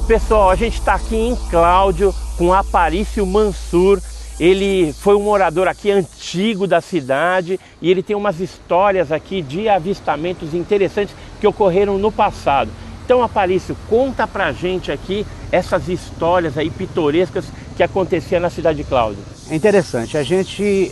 Pessoal, a gente está aqui em Cláudio com Aparício Mansur. Ele foi um morador aqui antigo da cidade e ele tem umas histórias aqui de avistamentos interessantes que ocorreram no passado. Então, Aparício, conta pra gente aqui essas histórias aí pitorescas que aconteciam na cidade de Cláudio. É interessante, a gente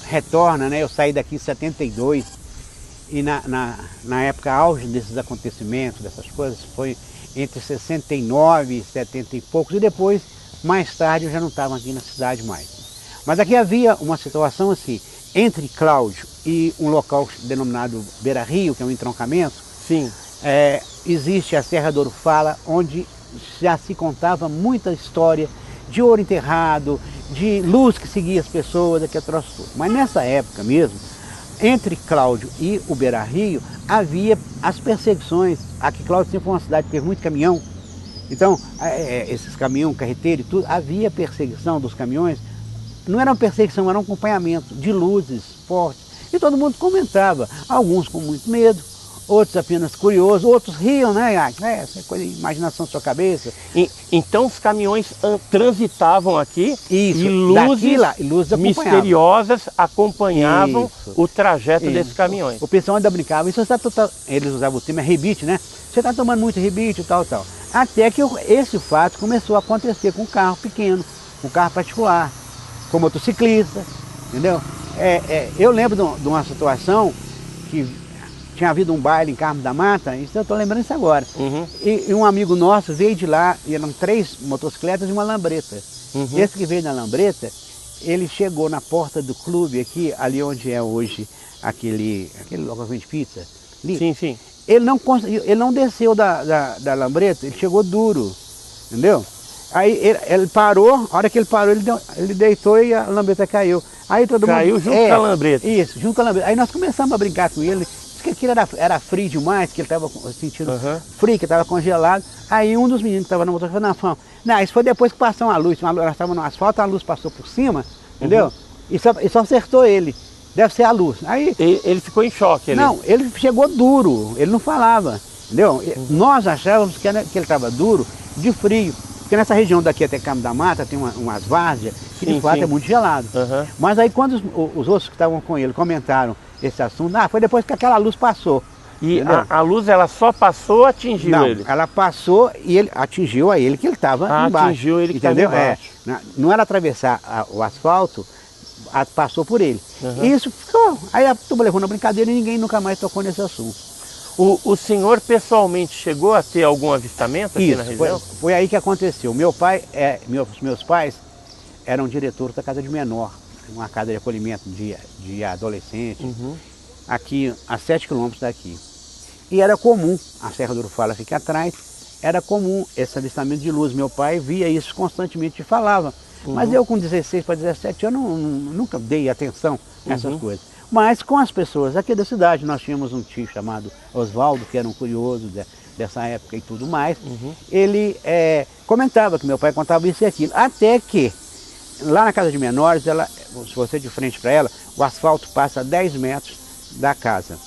retorna, né? Eu saí daqui em 72 e na época auge desses acontecimentos, dessas coisas, foi entre 69 e 70 e poucos, e depois, mais tarde, eu já não estava aqui na cidade mais. Mas aqui havia uma situação assim, entre Cláudio e um local denominado Beira Rio, que é um entroncamento. Sim. Existe a Serra do Urufala, onde já se contava muita história de ouro enterrado, de luz que seguia as pessoas, aquele troço tudo. Mas nessa época mesmo, entre Cláudio e o Beira Rio, havia as perseguições. Aqui Cláudio sempre foi uma cidade que teve muito caminhão. Então, esses caminhões, carreteiros e tudo, havia perseguição dos caminhões. Não era uma perseguição, era um acompanhamento de luzes fortes. E todo mundo comentava, alguns com muito medo, outros apenas curiosos, outros riam, né? Essa coisa de imaginação da sua cabeça. Então os caminhões transitavam aqui. Isso, e luzes misteriosas acompanhavam o trajeto desses caminhões. O pessoal ainda brincava, eles usavam o termo rebite, né? Você está tomando muito rebite e tal. Até que esse fato começou a acontecer com carro pequeno, com carro particular, com motociclista, entendeu? Eu lembro de uma situação que tinha havido um baile em Carmo da Mata, isso eu estou lembrando isso agora. Uhum. E um amigo nosso veio de lá, e eram 3 motocicletas e uma lambreta. Uhum. Esse que veio na lambreta, ele chegou na porta do clube aqui, ali onde é hoje aquele local que vende pizza. Ali. Sim, sim. Ele não desceu da lambreta, ele chegou duro, entendeu? Aí ele parou, a hora que ele parou, ele deitou e a lambreta caiu. Aí todo mundo... Caiu junto com a lambreta. Isso, junto com a lambreta. Aí nós começamos a brincar com ele, disse que aquilo era frio demais, que ele estava sentindo frio, que estava congelado. Aí um dos meninos que estava na moto falou, não, isso foi depois que passou uma luz, nós estávamos no asfalto, a luz passou por cima, entendeu? E só acertou ele. Deve ser a luz. Aí, ele ficou em choque. Não, ele chegou duro, ele não falava, entendeu? Nós achávamos que ele estava duro de frio, porque nessa região daqui até Carmo da Mata tem umas várzeas que de fato é muito gelado. Mas aí quando os outros que estavam com ele comentaram esse assunto, foi depois que aquela luz passou. E a luz ela só passou ou atingiu ele? Não, ela passou e ele atingiu a ele que ele estava embaixo. Atingiu ele que estava embaixo. Não era atravessar o asfalto, passou por ele. E isso ficou. Aí a turma levou na brincadeira e ninguém nunca mais tocou nesse assunto. O senhor pessoalmente chegou a ter algum avistamento aqui na região? Foi aí que aconteceu. Meus pais eram diretores da casa de menor, uma casa de acolhimento de adolescentes, aqui a 7 quilômetros daqui. E era comum, a Serra do Urufala fica atrás, era comum esse avistamento de luz. Meu pai via isso constantemente e falava. Mas eu com 16 para 17 anos nunca dei atenção a essas coisas. Mas com as pessoas aqui da cidade, nós tínhamos um tio chamado Oswaldo, que era um curioso dessa época e tudo mais. Ele comentava que meu pai contava isso e aquilo. Até que, lá na casa de menores, se você de frente para ela, o asfalto passa a 10 metros da casa.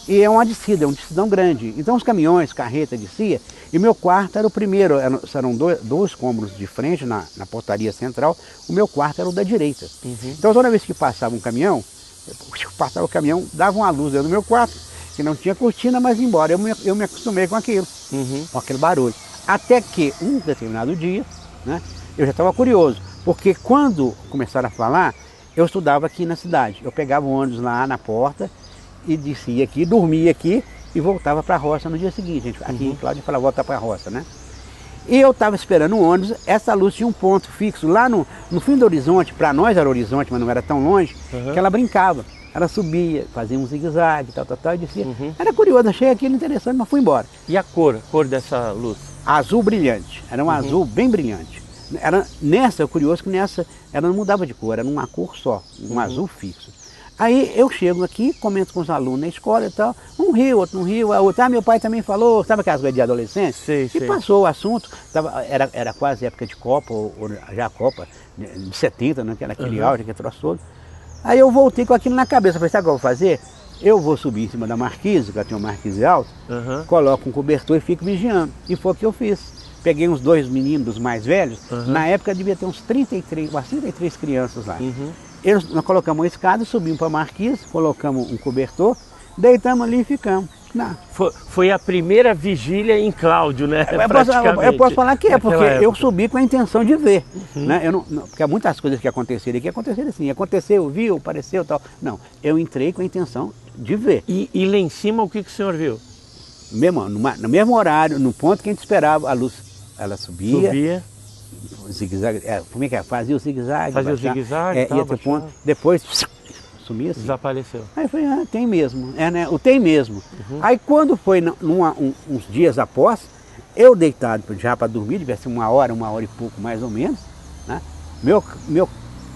E é uma decidão grande. Então os caminhões, carreta descia, e meu quarto era o primeiro, eram 2 cômodos de frente na portaria central, o meu quarto era o da direita. Então toda vez que passava um caminhão, dava uma luz dentro do meu quarto, que não tinha cortina, mas embora eu me acostumei com aquilo, com aquele barulho. Até que um determinado dia, né, eu já estava curioso, porque quando começaram a falar, eu estudava aqui na cidade. Eu pegava o ônibus lá na porta e descia aqui, dormia aqui e voltava para a roça no dia seguinte. Aqui em Cláudio para voltar para a roça, né? E eu estava esperando o ônibus, essa luz tinha um ponto fixo lá no fim do horizonte, para nós era horizonte, mas não era tão longe, que ela brincava. Ela subia, fazia um zigue-zague, tal, e descia. Era curioso, achei aquilo interessante, mas fui embora. E a cor dessa luz? Azul brilhante, era um azul bem brilhante. O curioso que nessa, ela não mudava de cor, era uma cor só, um azul fixo. Aí eu chego aqui, comento com os alunos na escola e tal, um riu, outro não riu, a outra, meu pai também falou, sabe aquelas coisas de adolescente? E passou o assunto, era quase época de Copa, ou já Copa, de 70, né, aquele auge, aquele troço todo. Aí eu voltei com aquilo na cabeça, falei, sabe o que eu vou fazer? Eu vou subir em cima da marquise, que ela tinha uma marquise alta, coloco um cobertor e fico vigiando. E foi o que eu fiz. peguei uns 2 meninos dos mais velhos, na época devia ter uns 33, umas 33 crianças lá. Nós colocamos uma escada, subimos para a marquise, colocamos um cobertor, deitamos ali e ficamos. Foi a primeira vigília em Cláudio, né? Eu posso falar que é, porque eu subi com a intenção de ver. Né? Porque muitas coisas que aconteceram aqui aconteceram assim. Aconteceu, viu, apareceu e tal. Não, eu entrei com a intenção de ver. E lá em cima o que o senhor viu? No mesmo horário, no ponto que a gente esperava, a luz, ela subia. Zigue-zague, como é que é? Fazia o zigue-zague. Fazia o zigue-zague, ia ter ponto, depois sumia assim. Desapareceu. Aí eu falei, tem mesmo, né? O tem mesmo. Aí quando foi uns dias após, eu deitado já para dormir, devia ser uma hora e pouco mais ou menos, né? Meu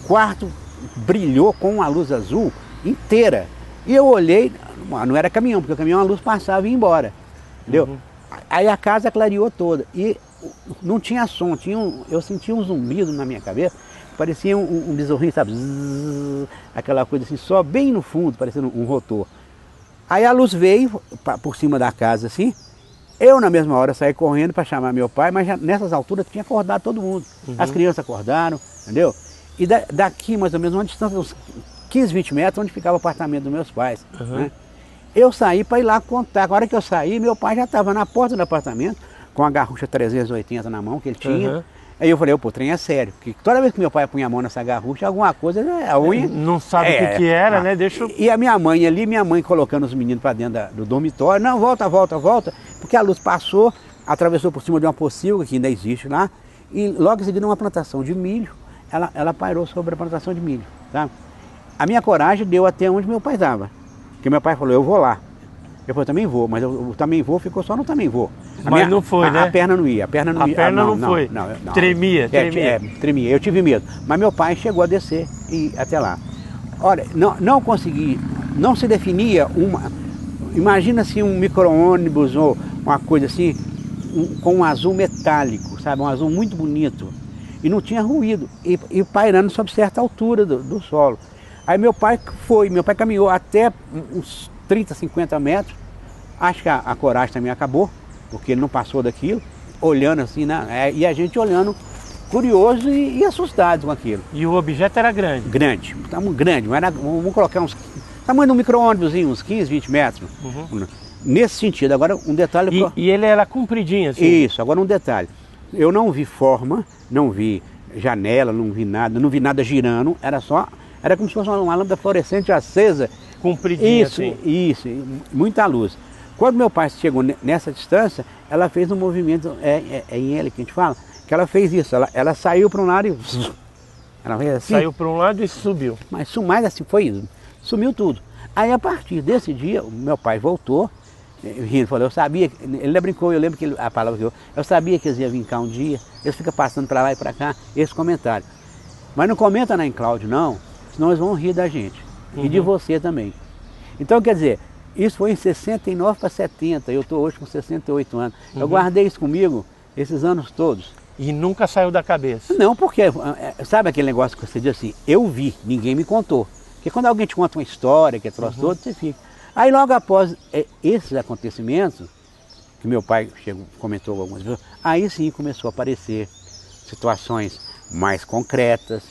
quarto brilhou com uma luz azul inteira. E eu olhei, não era caminhão, porque o caminhão a luz passava e ia embora, entendeu? Aí a casa clareou toda e não tinha som, eu sentia um zumbido na minha cabeça. Parecia um besorrinho, sabe? Zzz, aquela coisa assim, só bem no fundo, parecendo um rotor. Aí a luz veio por cima da casa assim. Eu na mesma hora saí correndo para chamar meu pai, mas já nessas alturas tinha acordado todo mundo. As crianças acordaram, entendeu? E daqui mais ou menos uma distância, uns 15, 20 metros, onde ficava o apartamento dos meus pais. Né? Eu saí para ir lá contar. A hora que eu saí, meu pai já estava na porta do apartamento, com a garrucha 380 na mão que ele tinha. Aí eu falei, pô, o trem é sério, porque toda vez que meu pai punha a mão nessa garrucha, alguma coisa, a unha... Não sabe o que era, né? E a minha mãe ali, colocando os meninos para dentro do dormitório, não, volta, porque a luz passou, atravessou por cima de uma pocilga, que ainda existe lá, e logo em seguida uma plantação de milho, ela pairou sobre a plantação de milho, tá? A minha coragem deu até onde meu pai estava, porque meu pai falou, eu vou lá. Eu falei, também vou, mas eu também vou, ficou só no também vou. Não foi, né? A perna não ia, não foi. Não. Tremia. Tremia, eu tive medo. Mas meu pai chegou a descer e até lá. Olha, não consegui, não se definia imagina assim um micro-ônibus ou uma coisa assim, com um azul metálico, sabe? Um azul muito bonito. E não tinha ruído, e pairando sob certa altura do solo. Aí meu pai caminhou até uns 30, 50 metros, acho que a coragem também acabou, porque ele não passou daquilo, olhando assim, né? E a gente olhando, curioso e assustado com aquilo. E o objeto era grande? Grande, grande, vamos colocar tamanho de um micro-ônibus, uns 15, 20 metros, nesse sentido. Agora um detalhe... E ele era compridinho assim? Isso, agora um detalhe, eu não vi forma, não vi janela, não vi nada girando, era como se fosse uma lâmpada fluorescente acesa, compridinha assim. Isso, muita luz. Quando meu pai chegou nessa distância, ela fez um movimento, em L que a gente fala, que ela fez isso, ela saiu para um lado e... Ela fez assim. Saiu para um lado e subiu. Mas mais assim, foi isso, sumiu tudo. Aí a partir desse dia, o meu pai voltou, rindo, falou, eu sabia, ele ainda brincou, eu lembro que a palavra que eu sabia que eles iam vir cá um dia, eles ficam passando para lá e para cá, esse comentário. Mas não comenta lá em Cláudio não, senão eles vão rir da gente. E de você também. Então, quer dizer, isso foi em 69 para 70, eu estou hoje com 68 anos. Eu guardei isso comigo esses anos todos. E nunca saiu da cabeça? Não, porque, sabe aquele negócio que você diz assim, eu vi, ninguém me contou. Porque quando alguém te conta uma história, que é troço todo, você fica. Aí logo após esses acontecimentos, que meu pai comentou algumas vezes, aí sim começou a aparecer situações mais concretas.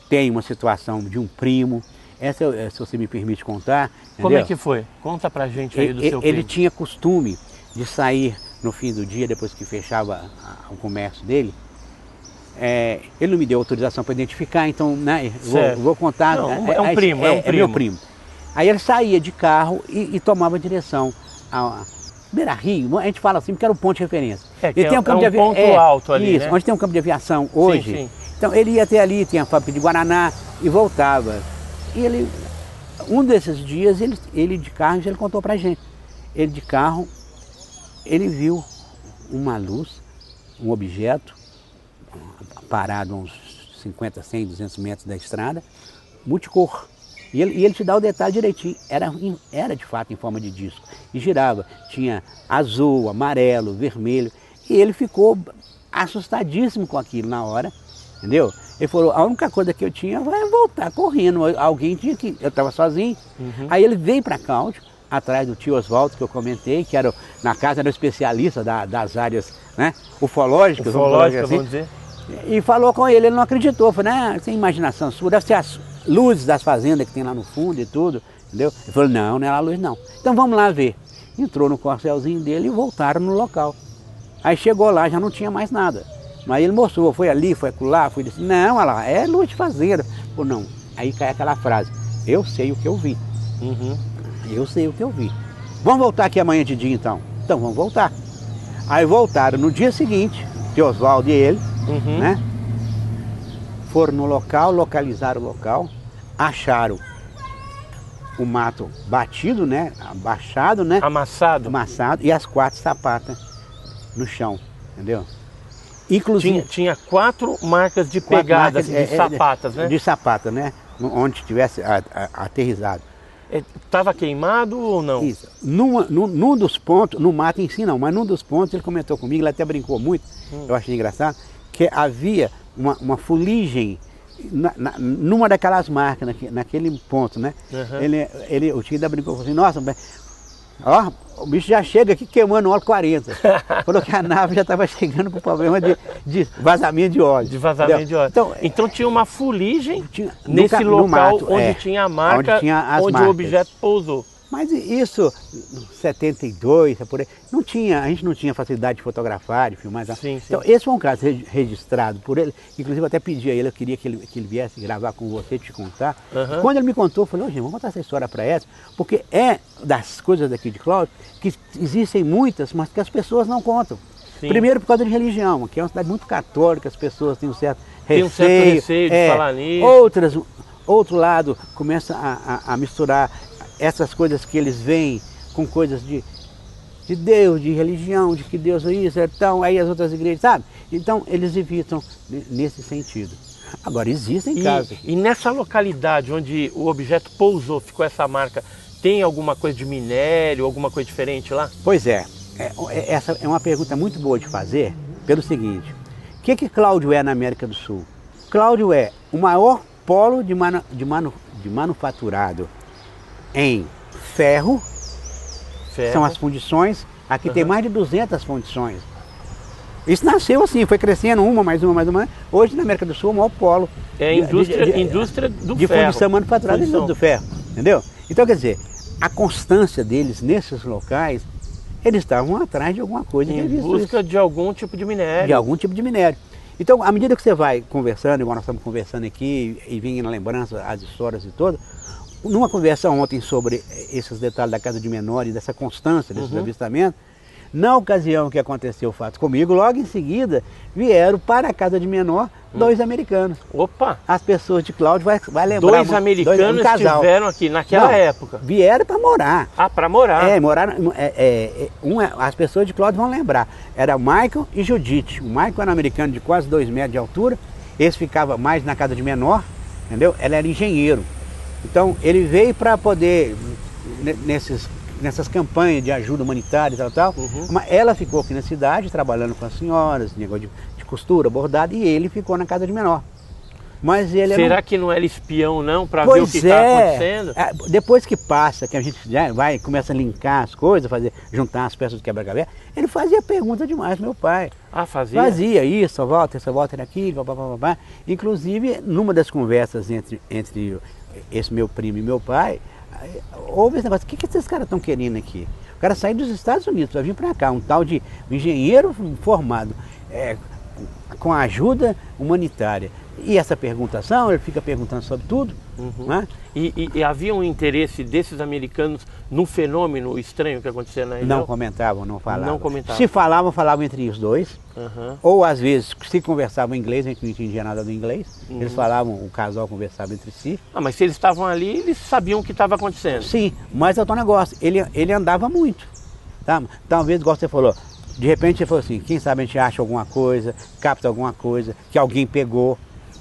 Tem uma situação de um primo, essa, se você me permite contar. Entendeu? Como é que foi? Conta pra gente aí do seu primo. Ele tinha costume de sair no fim do dia, depois que fechava o comércio dele. Ele não me deu autorização para identificar, então né, vou contar. Não, é um primo. É meu primo. Aí ele saía de carro e tomava direção a Beira-Rio, a gente fala assim porque era um ponto de referência. Tem um ponto alto ali, isso, né? Onde tem um campo de aviação hoje. Sim. Então ele ia até ali, tinha a fábrica de Guaraná e voltava. E um desses dias, ele de carro, ele contou pra gente. Ele de carro, ele viu uma luz, um objeto, parado a uns 50, 100, 200 metros da estrada, multicor. E ele te dá o detalhe direitinho, era de fato em forma de disco. E girava, tinha azul, amarelo, vermelho. E ele ficou assustadíssimo com aquilo na hora, entendeu? Ele falou, a única coisa que eu tinha foi voltar correndo, alguém tinha que... Eu estava sozinho. Aí ele veio para Cláudio, atrás do tio Oswaldo, que eu comentei, que era na casa do especialista das áreas né? Ufológicas, Ufológica, assim, vamos dizer. e falou com ele não acreditou, falou, né, sem imaginação sua, deve ser as luzes das fazendas que tem lá no fundo e tudo, entendeu? Ele falou, não é a luz não. Então vamos lá ver. Entrou no corcelzinho dele e voltaram no local. Aí chegou lá, já não tinha mais nada. Mas ele mostrou, foi ali, foi acolá, foi disse, não, olha lá, é luz de fazenda. Ou não, aí cai aquela frase, eu sei o que eu vi. Eu sei o que eu vi. Vamos voltar aqui amanhã de dia então? Então vamos voltar. Aí voltaram no dia seguinte, Oswaldo e ele, né? Foram no local, localizaram o local, acharam o mato batido, né? Abaixado, né? Amassado. E as 4 sapatas no chão, entendeu? Inclusive Tinha 4 marcas de pegadas de sapatas, né? De sapata, né? Onde tivesse aterrissado. Estava queimado ou não? Isso. Num dos pontos, no mato em si não, mas num dos pontos ele comentou comigo, ele até brincou muito, eu achei engraçado, que havia uma fuligem numa daquelas marcas, naquele ponto, né? O tio ainda brincou assim, nossa, ó, o bicho já chega aqui queimando óleo 40. Falou que a nave já estava chegando com o problema de vazamento de óleo. De vazamento de óleo. Então tinha uma fuligem nesse no local mato, onde tinha a marca, onde o objeto pousou. Mas isso, 72, por aí, a gente não tinha facilidade de fotografar, de filmar. Sim. Então esse foi um caso registrado por ele, inclusive eu até pedi a ele, eu queria que ele viesse gravar com você, te contar. Quando ele me contou, eu falei, ô, gente, vamos contar essa história para essa, porque é das coisas daqui de Cláudio que existem muitas, mas que as pessoas não contam. Sim. Primeiro por causa de religião, que é uma cidade muito católica, as pessoas têm um certo receio de falar nisso. Outro lado começa a misturar essas coisas que eles veem com coisas de Deus, de religião, de que Deus é isso, então, aí as outras igrejas, sabe? Então eles evitam nesse sentido. Agora existem casos. E nessa localidade onde o objeto pousou, ficou essa marca, tem alguma coisa de minério, alguma coisa diferente lá? Pois é, essa é uma pergunta muito boa de fazer, pelo seguinte, o que Cláudio é na América do Sul? Cláudio é o maior polo de manufaturado em ferro, são as fundições, aqui tem mais de 200 fundições. Isso nasceu assim, foi crescendo mais uma. Hoje na América do Sul é o maior polo. É a indústria do de ferro. fundição manufaturada do ferro, entendeu? Então quer dizer, a constância deles nesses locais, eles estavam atrás de alguma coisa. Em busca de algum tipo de minério. De algum tipo de minério. Então, à medida que você vai conversando, igual nós estamos conversando aqui, e vindo na lembrança, as histórias e tudo, numa conversa ontem sobre esses detalhes da casa de menor e dessa constância desses avistamentos, na ocasião que aconteceu o fato comigo, logo em seguida vieram para a casa de menor 2 americanos. Opa! As pessoas de Cláudio vai lembrar. 2 americanos estiveram aqui naquela época. Vieram para morar. Ah, para morar. As pessoas de Cláudio vão lembrar. Era Michael e Judite. O Michael era um americano de quase 2 metros de altura. Esse ficava mais na casa de menor, entendeu? Ela era engenheiro. Então ele veio para poder, nessas campanhas de ajuda humanitária e tal, mas ela ficou aqui na cidade trabalhando com as senhoras, negócio de costura, bordado, e ele ficou na casa de menor. Mas ele Será que não era espião não, para ver o que está acontecendo? Depois que passa, que a gente já começa a linkar as coisas, juntar as peças do quebra-cabeça, ele fazia pergunta demais, meu pai. Ah, fazia? Fazia isso, essa volta era aqui, papapá. Inclusive, numa das conversas entre esse meu primo e meu pai, houve esse negócio, o que esses caras estão querendo aqui? O cara saiu dos Estados Unidos para vir para cá, um tal de engenheiro formado com ajuda humanitária. E essa perguntação, ele fica perguntando sobre tudo. Né? E havia um interesse desses americanos num fenômeno estranho que acontecia na região? Não comentavam, não falavam. Não comentavam. Se falavam entre os dois. Ou às vezes, se conversavam em inglês, a gente não entendia nada do inglês. Eles falavam, o casal conversava entre si. Ah, mas se eles estavam ali, eles sabiam o que estava acontecendo. Sim, mas é o negócio, ele andava muito. Tá? Talvez, igual você falou, de repente ele falou assim, quem sabe a gente acha alguma coisa, capta alguma coisa, que alguém pegou.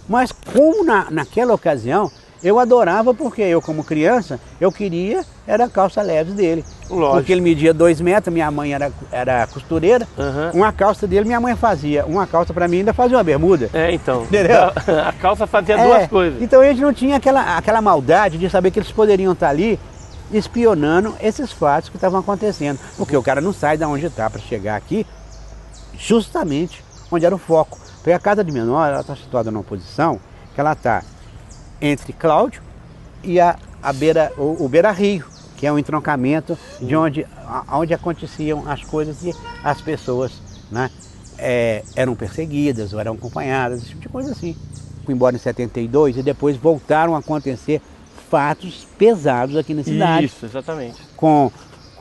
Mas como naquela ocasião, eu adorava porque eu como criança, eu queria, era calça leves dele. Lógico. Porque ele media 2 metros, minha mãe era costureira, uma calça dele minha mãe fazia, uma calça para mim ainda fazia uma bermuda. Então, entendeu? A calça fazia 2 coisas. Então a gente não tinha aquela maldade de saber que eles poderiam estar ali espionando esses fatos que estavam acontecendo. Porque o cara não sai de onde está para chegar aqui, justamente onde era o foco. Porque a casa de menor está situada numa posição que ela está entre Cláudio e o Beira-Rio, que é um entroncamento de onde aconteciam as coisas e as pessoas, né, eram perseguidas ou eram acompanhadas, esse tipo de coisa assim. Fui embora em 72 e depois voltaram a acontecer fatos pesados aqui na cidade. Isso, exatamente. Com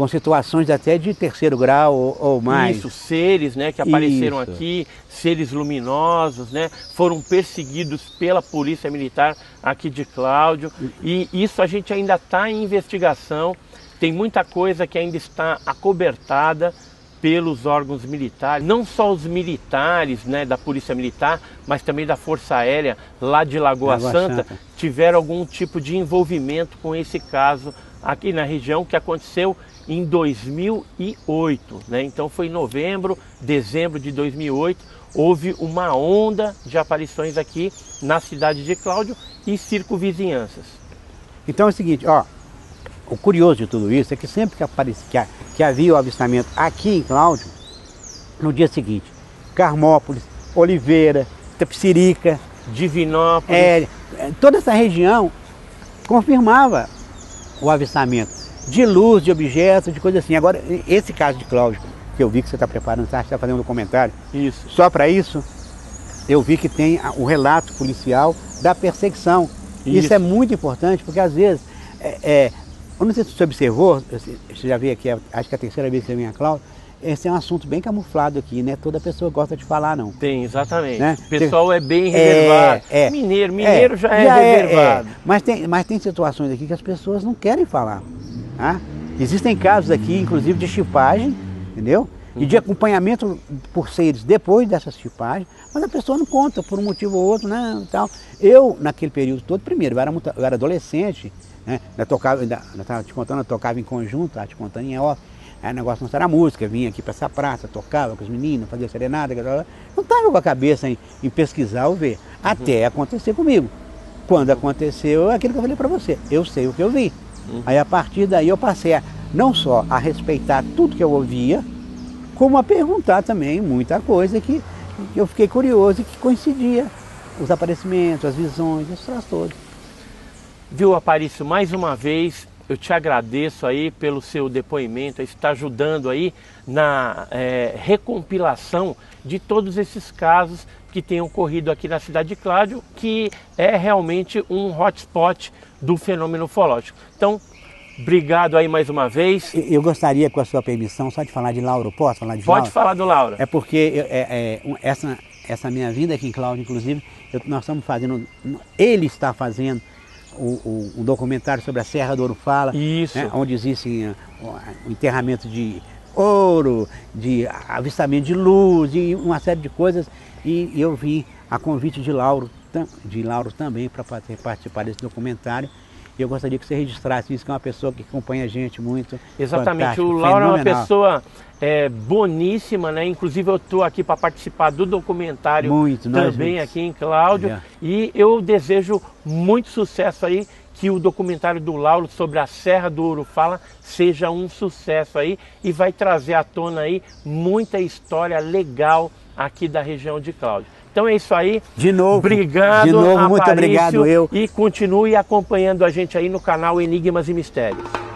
situações até de terceiro grau ou mais. Isso, seres, né, que apareceram aqui, seres luminosos, né, foram perseguidos pela polícia militar aqui de Cláudio, e isso a gente ainda está em investigação, tem muita coisa que ainda está acobertada pelos órgãos militares, não só os militares, né, da Polícia Militar, mas também da Força Aérea lá de Lagoa Santa, tiveram algum tipo de envolvimento com esse caso aqui na região, que aconteceu em 2008, né? Então foi em novembro, dezembro de 2008, houve uma onda de aparições aqui na cidade de Cláudio e circunvizinhanças. Então é o seguinte, ó, o curioso de tudo isso é que sempre que havia o avistamento aqui em Cláudio, no dia seguinte, Carmópolis, Oliveira, Itapecerica, Divinópolis, toda essa região confirmava o avistamento de luz, de objetos, de coisa assim. Agora, esse caso de Cláudio, que eu vi que você está preparando, você está fazendo um documentário, isso. Só para isso, eu vi que tem o relato policial da perseguição. Isso é muito importante, porque às vezes, eu não sei se você observou, você já veio aqui, acho que é a terceira vez que você vem a Cláudio, esse é um assunto bem camuflado aqui, né? Toda pessoa gosta de falar, não. Tem, exatamente. Né? O pessoal é bem reservado. Mineiro já é reservado. Mas tem situações aqui que as pessoas não querem falar. Tá? Existem casos aqui, inclusive, de chipagem, entendeu? E de acompanhamento por seres depois dessas chipagens, mas a pessoa não conta por um motivo ou outro, né? Tal. Eu, naquele período todo, primeiro, eu era adolescente, né? Eu estava te contando, eu tocava em conjunto, estava te contando em off. Aí o negócio não era música, vinha aqui para essa praça, tocava com os meninos, fazia serenata, não estava com a cabeça em pesquisar ou ver, até acontecer comigo. Quando aconteceu, é aquilo que eu falei para você, eu sei o que eu vi. Aí a partir daí eu passei não só a respeitar tudo que eu ouvia, como a perguntar também muita coisa que eu fiquei curioso e que coincidia, os aparecimentos, as visões, os troços todos. Viu, Aparício, mais uma vez eu te agradeço aí pelo seu depoimento, está ajudando aí na recompilação de todos esses casos que têm ocorrido aqui na cidade de Cláudio, que é realmente um hotspot do fenômeno ufológico. Então, obrigado aí mais uma vez. Eu gostaria, com a sua permissão, só de falar de Lauro. Posso falar de Lauro? Pode falar do Lauro. É porque essa minha vinda aqui em Cláudio, inclusive, nós estamos fazendo, ele está fazendo um documentário sobre a Serra do Ouro Fala, né, onde existe o enterramento de ouro, de avistamento de luz, e uma série de coisas, e eu vim a convite de Lauro também para participar desse documentário. E eu gostaria que você registrasse isso, que é uma pessoa que acompanha a gente muito. Exatamente, o Lauro é uma pessoa boníssima, né? Inclusive eu estou aqui para participar do documentário também aqui em Cláudio. E eu desejo muito sucesso aí, que o documentário do Lauro sobre a Serra do Ouro Fala seja um sucesso aí e vai trazer à tona aí muita história legal aqui da região de Cláudio. Então é isso aí. De novo. Obrigado, de novo, muito obrigado. E continue acompanhando a gente aí no canal Enigmas e Mistérios.